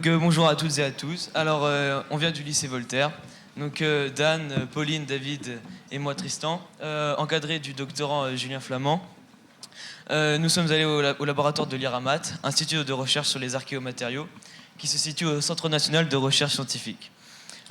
Bonjour à toutes et à tous. Alors on vient du lycée Voltaire. Dan, Pauline, David et moi Tristan, encadrés du doctorant Julien Flamand. Nous sommes allés au laboratoire de l'IRAMAT, Institut de recherche sur les archéomatériaux, qui se situe au Centre national de recherche scientifique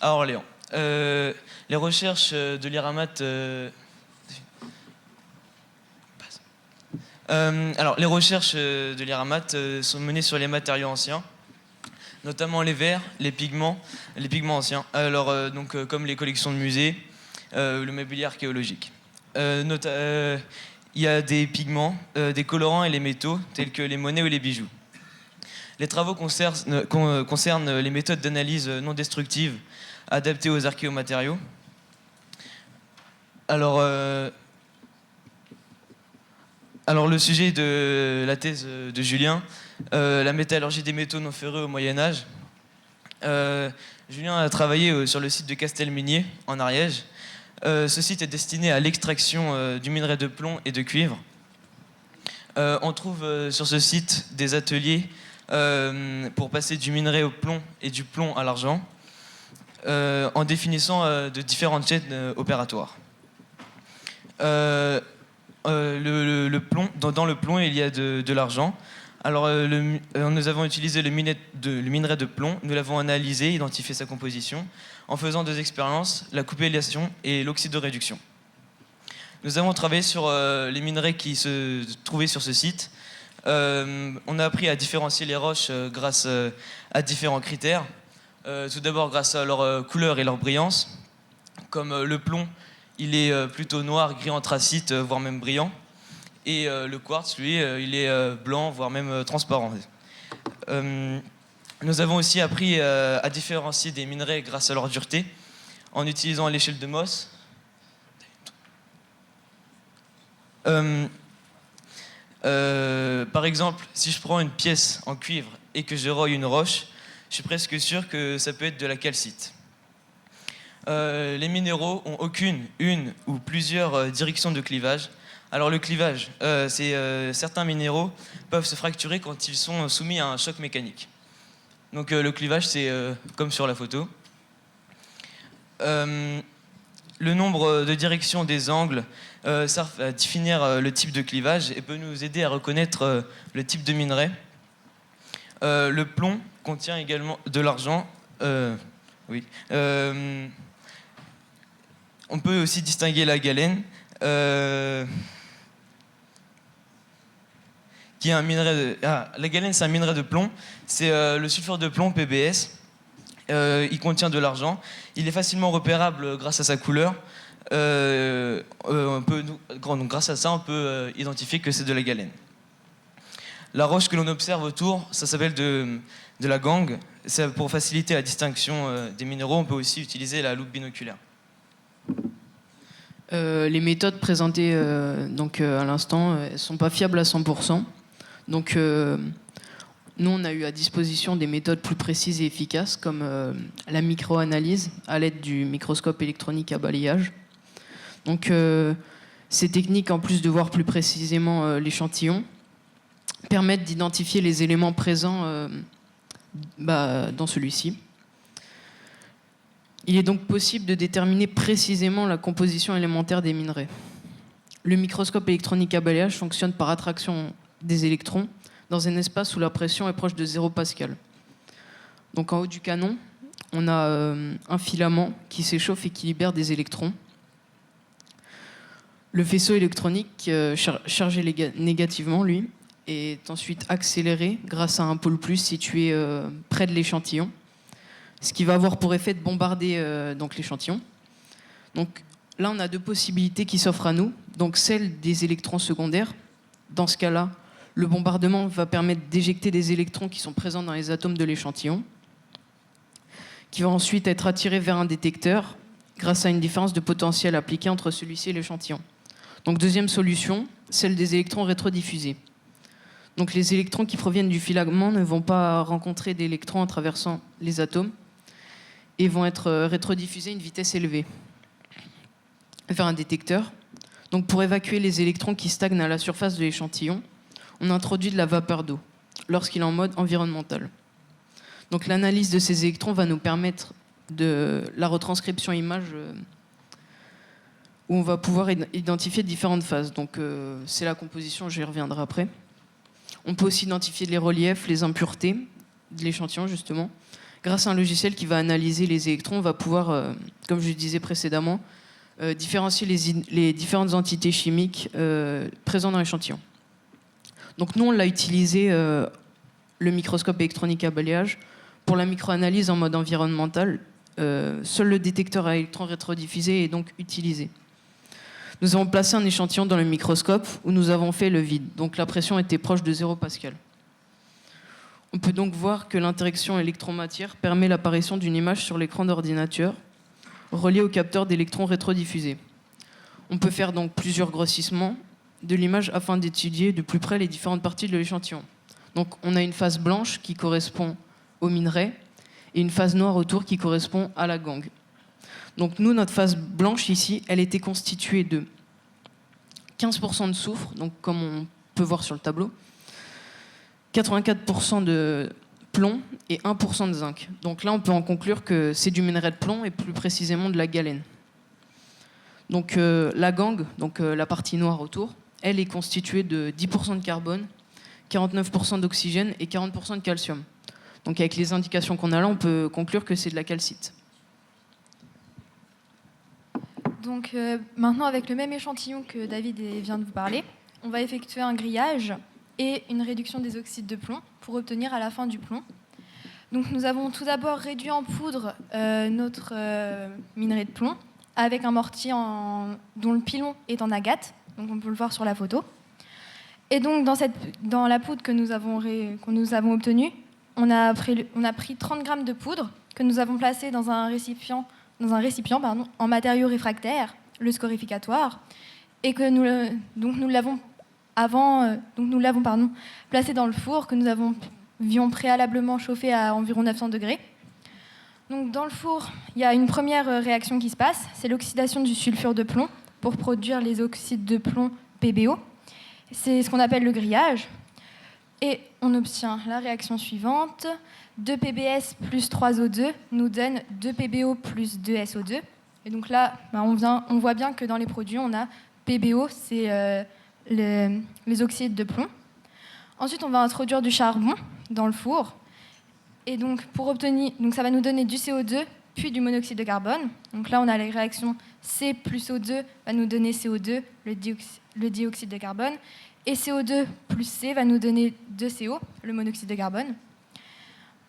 à Orléans. Les recherches de l'IRAMAT les recherches de l'IRAMAT sont menées sur les matériaux anciens, notamment les verres, les pigments anciens, comme les collections de musées, le mobilier archéologique. Il y a des pigments, des colorants et les métaux, tels que les monnaies ou les bijoux. Les travaux concernent les méthodes d'analyse non destructives adaptées aux archéomatériaux. Alors le sujet de la thèse de Julien, la métallurgie des métaux non ferreux au Moyen-Âge. Julien a travaillé sur le site de Castelminier, en Ariège. Ce site est destiné à l'extraction du minerai de plomb et de cuivre. On trouve sur ce site des ateliers pour passer du minerai au plomb et du plomb à l'argent, en définissant de différentes chaînes opératoires. Le plomb, dans le plomb, il y a de l'argent. Alors, nous avons utilisé le minerai de plomb, nous l'avons analysé, identifié sa composition, en faisant des expériences, la coupellation et l'oxydoréduction. Nous avons travaillé sur les minerais qui se trouvaient sur ce site. On a appris à différencier les roches grâce à différents critères. Tout d'abord grâce à leur couleur et leur brillance. Comme le plomb, il est plutôt noir, gris anthracite, voire même brillant. Et le quartz, lui, il est blanc, voire même transparent. Nous avons aussi appris à différencier des minerais grâce à leur dureté, en utilisant l'échelle de Mohs. Par exemple, si je prends une pièce en cuivre et que je roille une roche, je suis presque sûr que ça peut être de la calcite. Les minéraux ont une ou plusieurs directions de clivage. Alors le clivage, certains minéraux peuvent se fracturer quand ils sont soumis à un choc mécanique. Donc le clivage, c'est comme sur la photo. Le nombre de directions des angles sert à définir le type de clivage et peut nous aider à reconnaître le type de minerai. Le plomb contient également de l'argent. Oui. On peut aussi distinguer la galène, qui est un minerai la galène, c'est un minerai de plomb. C'est le sulfure de plomb, PBS. Il contient de l'argent. Il est facilement repérable grâce à sa couleur. Donc, grâce à ça, on peut identifier que c'est de la galène. La roche que l'on observe autour, ça s'appelle de la gangue. Pour faciliter la distinction des minéraux, on peut aussi utiliser la loupe binoculaire. Les méthodes présentées à l'instant ne sont pas fiables à 100%. Donc, nous, on a eu à disposition des méthodes plus précises et efficaces, comme la micro-analyse à l'aide du microscope électronique à balayage. Donc, ces techniques, en plus de voir plus précisément l'échantillon, permettent d'identifier les éléments présents dans celui-ci. Il est donc possible de déterminer précisément la composition élémentaire des minerais. Le microscope électronique à balayage fonctionne par attraction des électrons dans un espace où la pression est proche de 0 Pascal. Donc en haut du canon, on a un filament qui s'échauffe et qui libère des électrons. Le faisceau électronique chargé négativement, lui, est ensuite accéléré grâce à un pôle plus situé près de l'échantillon, ce qui va avoir pour effet de bombarder l'échantillon. Donc là, on a deux possibilités qui s'offrent à nous. Donc celle des électrons secondaires. Dans ce cas-là, le bombardement va permettre d'éjecter des électrons qui sont présents dans les atomes de l'échantillon, qui vont ensuite être attirés vers un détecteur grâce à une différence de potentiel appliquée entre celui-ci et l'échantillon. Donc deuxième solution, celle des électrons rétrodiffusés. Donc les électrons qui proviennent du filament ne vont pas rencontrer d'électrons en traversant les atomes et vont être rétrodiffusés à une vitesse élevée vers un détecteur. Donc pour évacuer les électrons qui stagnent à la surface de l'échantillon, on introduit de la vapeur d'eau lorsqu'il est en mode environnemental. Donc l'analyse de ces électrons va nous permettre de la retranscription image où on va pouvoir identifier différentes phases. Donc c'est la composition, j'y reviendrai après. On peut aussi identifier les reliefs, les impuretés de l'échantillon justement. Grâce à un logiciel qui va analyser les électrons, on va pouvoir, comme je le disais précédemment, différencier les différentes entités chimiques présentes dans l'échantillon. Donc nous, on l'a utilisé, le microscope électronique à balayage, pour la microanalyse en mode environnemental. Seul le détecteur à électrons rétrodiffusés est donc utilisé. Nous avons placé un échantillon dans le microscope où nous avons fait le vide. Donc la pression était proche de 0 pascal. On peut donc voir que l'interaction électron-matière permet l'apparition d'une image sur l'écran d'ordinateur reliée au capteur d'électrons rétrodiffusés. On peut faire donc plusieurs grossissements de l'image afin d'étudier de plus près les différentes parties de l'échantillon. Donc on a une phase blanche qui correspond au minerai et une phase noire autour qui correspond à la gangue. Donc nous, notre phase blanche ici, elle était constituée de 15% de soufre, donc comme on peut voir sur le tableau, 84% de plomb et 1% de zinc. Donc là, on peut en conclure que c'est du minerai de plomb et plus précisément de la galène. Donc la gangue, donc la partie noire autour, elle est constituée de 10% de carbone, 49% d'oxygène et 40% de calcium. Donc avec les indications qu'on a là, on peut conclure que c'est de la calcite. Donc maintenant, avec le même échantillon que David vient de vous parler, on va effectuer un grillage et une réduction des oxydes de plomb pour obtenir à la fin du plomb. Donc nous avons tout d'abord réduit en poudre notre minerai de plomb avec un mortier dont le pilon est en agate, donc on peut le voir sur la photo. Et donc dans la poudre que nous avons obtenue, on a pris 30 grammes de poudre que nous avons placé dans un récipient en matériaux réfractaires, le scorificatoire, et que nous l'avons placé dans le four que nous avions préalablement chauffé à environ 900 degrés. Donc dans le four, il y a une première réaction qui se passe, c'est l'oxydation du sulfure de plomb pour produire les oxydes de plomb PbO. C'est ce qu'on appelle le grillage. Et on obtient la réaction suivante. 2 PbS plus 3 O2 nous donne 2 PbO plus 2 SO2. Et donc là, on voit bien que dans les produits, on a PbO, c'est les oxydes de plomb. Ensuite, on va introduire du charbon dans le four. Et donc, ça va nous donner du CO2, puis du monoxyde de carbone. Donc là, on a la réaction C plus O2 va nous donner CO2, le dioxyde de carbone. Et CO2 plus C va nous donner 2CO, le monoxyde de carbone.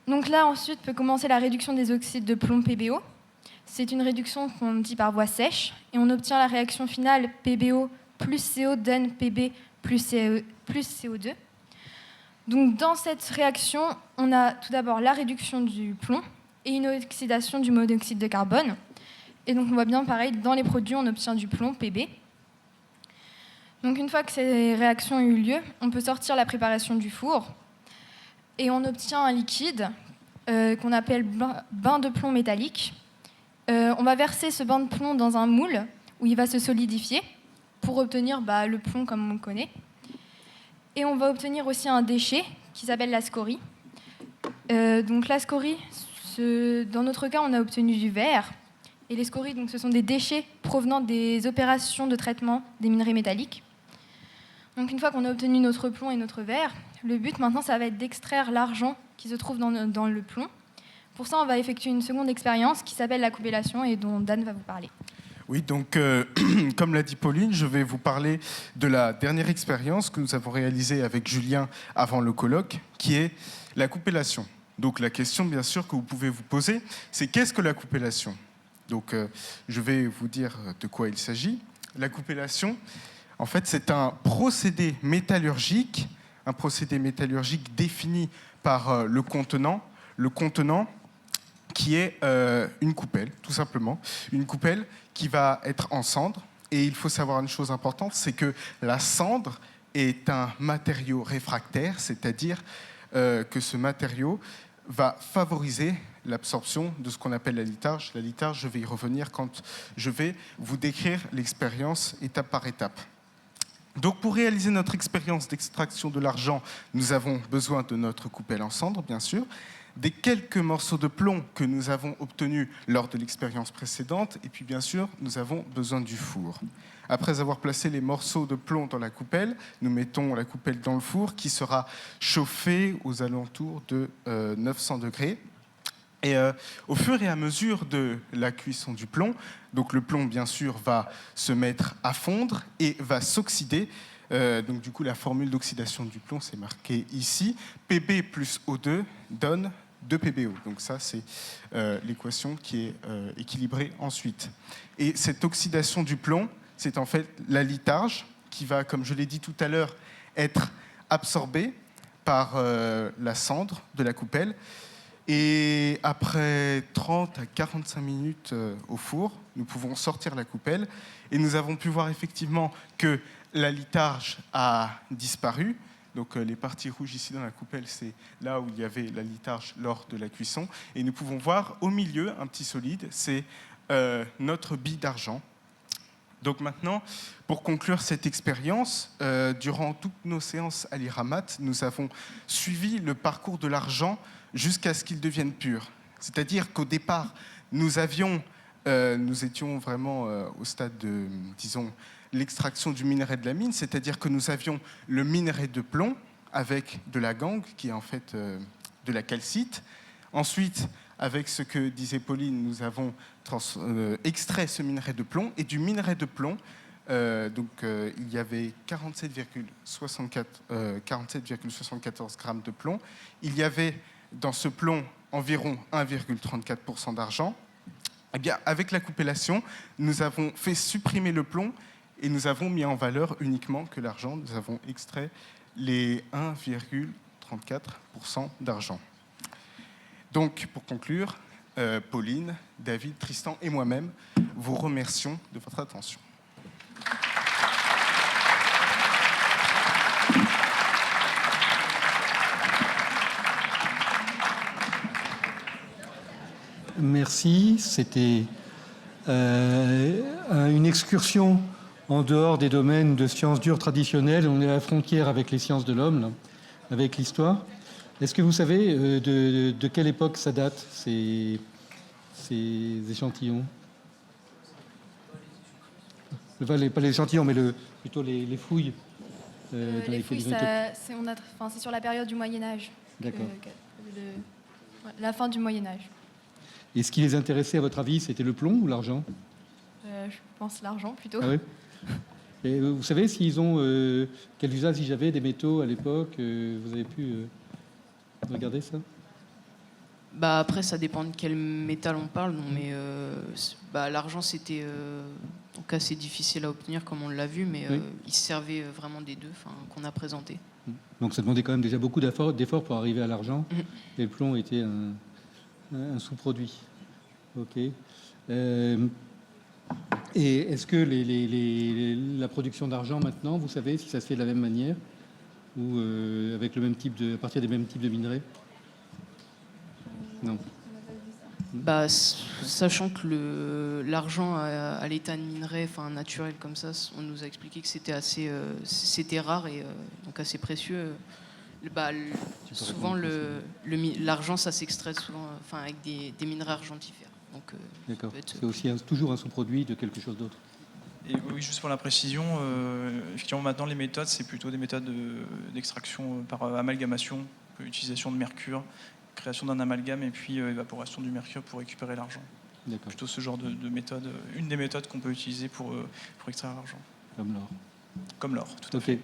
Donc là, ensuite, peut commencer la réduction des oxydes de plomb PbO. C'est une réduction qu'on dit par voie sèche. Et on obtient la réaction finale PbO plus CO donne Pb plus CO2. Donc dans cette réaction, on a tout d'abord la réduction du plomb et une oxydation du monoxyde de carbone. Et donc on voit bien, pareil, dans les produits, on obtient du plomb Pb. Donc une fois que ces réactions ont eu lieu, on peut sortir la préparation du four et on obtient un liquide qu'on appelle bain de plomb métallique. On va verser ce bain de plomb dans un moule où il va se solidifier pour obtenir le plomb comme on le connaît. Et on va obtenir aussi un déchet qui s'appelle la scorie. Donc la scorie, dans notre cas, on a obtenu du verre. Et les scories, donc, ce sont des déchets provenant des opérations de traitement des minerais métalliques. Donc une fois qu'on a obtenu notre plomb et notre verre, le but maintenant, ça va être d'extraire l'argent qui se trouve dans le plomb. Pour ça, on va effectuer une seconde expérience qui s'appelle la coupellation et dont Dan va vous parler. Oui, donc comme l'a dit Pauline, je vais vous parler de la dernière expérience que nous avons réalisée avec Julien avant le colloque, qui est la coupellation. Donc la question, bien sûr, que vous pouvez vous poser, c'est qu'est-ce que la coupellation ? Donc je vais vous dire de quoi il s'agit. La coupellation, en fait, c'est un procédé métallurgique défini par le contenant qui est une coupelle, tout simplement. Une coupelle qui va être en cendre. Et il faut savoir une chose importante, c'est que la cendre est un matériau réfractaire, c'est-à-dire que ce matériau va favoriser l'absorption de ce qu'on appelle la litharge. La litharge, je vais y revenir quand je vais vous décrire l'expérience étape par étape. Donc, pour réaliser notre expérience d'extraction de l'argent, nous avons besoin de notre coupelle en cendre, bien sûr. des quelques morceaux de plomb que nous avons obtenus lors de l'expérience précédente, et puis bien sûr, nous avons besoin du four. Après avoir placé les morceaux de plomb dans la coupelle, nous mettons la coupelle dans le four qui sera chauffé aux alentours de 900 degrés. Et au fur et à mesure de la cuisson du plomb, donc le plomb bien sûr va se mettre à fondre et va s'oxyder. Donc du coup la formule d'oxydation du plomb c'est marqué ici. Pb plus O2 donne 2 PbO. Donc ça c'est l'équation qui est équilibrée ensuite. Et cette oxydation du plomb, c'est en fait l'alitage qui va, comme je l'ai dit tout à l'heure, être absorbé par la cendre de la coupelle. Et après 30 à 45 minutes au four, nous pouvons sortir la coupelle et nous avons pu voir effectivement que l'alitage a disparu. Donc les parties rouges ici dans la coupelle, c'est là où il y avait l'alitage lors de la cuisson. Et nous pouvons voir au milieu un petit solide, c'est notre bille d'argent. Donc maintenant, pour conclure cette expérience, durant toutes nos séances à l'IRAMAT, nous avons suivi le parcours de l'argent jusqu'à ce qu'il devienne pur. C'est-à-dire qu'au départ, nous étions vraiment au stade de, disons, l'extraction du minerai de la mine, c'est-à-dire que nous avions le minerai de plomb avec de la gangue, qui est en fait de la calcite. Ensuite, avec ce que disait Pauline, nous avons extrait ce minerai de plomb. Et du minerai de plomb, il y avait 47,74 grammes de plomb. Il y avait dans ce plomb environ 1,34% d'argent. Eh bien, avec la coupellation, nous avons fait supprimer le plomb et nous avons mis en valeur uniquement que l'argent. Nous avons extrait les 1,34% d'argent. Donc, pour conclure, Pauline, David, Tristan et moi-même vous remercions de votre attention. Merci. C'était une excursion en dehors des domaines de sciences dures traditionnelles. On est à la frontière avec les sciences de l'homme, là, avec l'histoire. Est-ce que vous savez de quelle époque ça date, ces échantillons? Pas les échantillons, mais plutôt les fouilles. Les fouilles, c'est sur la période du Moyen-Âge. D'accord. La fin du Moyen-Âge. Et ce qui les intéressait, à votre avis, c'était le plomb ou l'argent? Je pense l'argent, plutôt. Ah oui. Et vous savez s'ils ont quel usage ils avaient des métaux à l'époque? Vous avez pu regarder ça? Bah après, ça dépend de quel métal on parle. Non, mais l'argent, c'était donc assez difficile à obtenir, comme on l'a vu, mais oui. Il se servait vraiment des deux qu'on a présentés. Donc ça demandait quand même déjà beaucoup d'efforts pour arriver à l'argent. Et le plomb était un sous-produit. Ok. Et est-ce que la production d'argent maintenant, vous savez si ça se fait de la même manière ou avec à partir des mêmes types de minerais? Non. Sachant que l'argent à l'état de minerai, naturel comme ça, on nous a expliqué que c'était c'était rare et donc assez précieux. Souvent l'argent ça s'extrait souvent avec des minerais argentifères. Donc, d'accord. C'est aussi toujours un sous-produit de quelque chose d'autre. Et oui, juste pour la précision, effectivement maintenant les méthodes c'est plutôt des méthodes d'extraction par amalgamation, utilisation de mercure, création d'un amalgame et puis évaporation du mercure pour récupérer l'argent. D'accord. Plutôt ce genre de méthode, une des méthodes qu'on peut utiliser pour extraire l'argent. Comme l'or. Comme l'or, tout à fait.